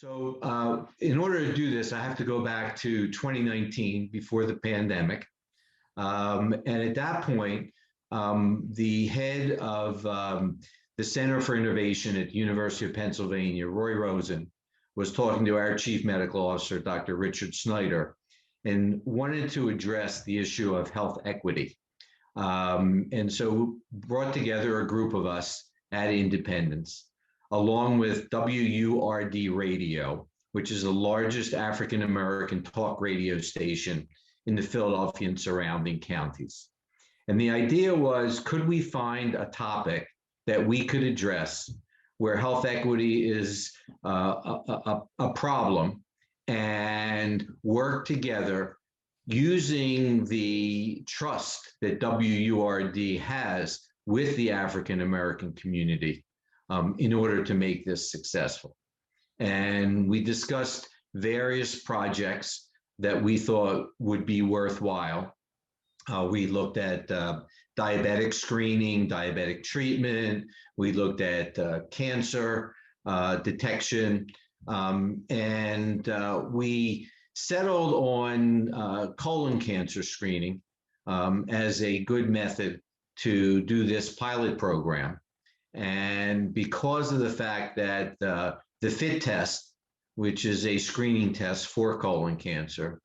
In order to do this, I have to go back to 2019 before the pandemic. And at that point, the head of the Center for Innovation at the University of Pennsylvania, Roy Rosen, was talking to our chief medical officer, Dr. Richard Snyder, and wanted to address the issue of health equity. And so brought together a group of us at Independence, along with WURD Radio, which is the largest African American talk radio station in the Philadelphia and surrounding counties. And the idea was, could we find a topic that we could address where health equity is a problem and work together using the trust that WURD has with the African American community in order to make this successful. And we discussed various projects that we thought would be worthwhile. We looked at diabetic screening, diabetic treatment. We looked at cancer detection, and we settled on colon cancer screening as a good method to do this pilot program. And because of the fact that the FIT test, which is a screening test for colon cancer,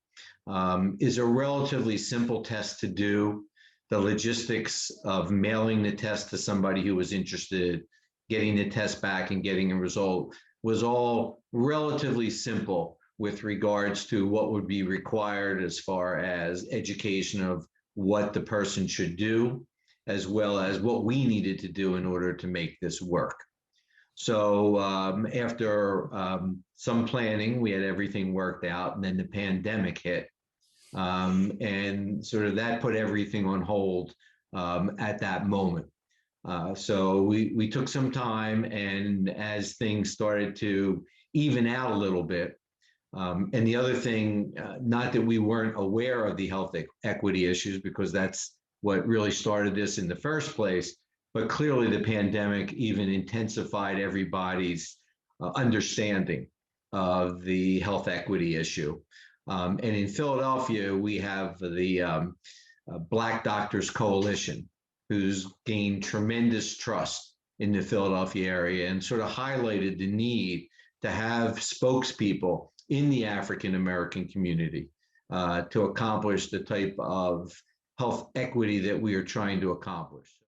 is a relatively simple test to do. The logistics of mailing the test to somebody who was interested, getting the test back and getting a result was all relatively simple with regards to what would be required as far as education of what the person should do, as well as what we needed to do in order to make this work. So after some planning, we had everything worked out, and then the pandemic hit. And sort of that put everything on hold at that moment. So we took some time, and as things started to even out a little bit, and the other thing, not that we weren't aware of the health equity issues, because that's what really started this in the first place, but clearly the pandemic even intensified everybody's understanding of the health equity issue. And in Philadelphia, we have the Black Doctors Coalition, who's gained tremendous trust in the Philadelphia area and sort of highlighted the need to have spokespeople in the African American community to accomplish the type of health equity that we are trying to accomplish.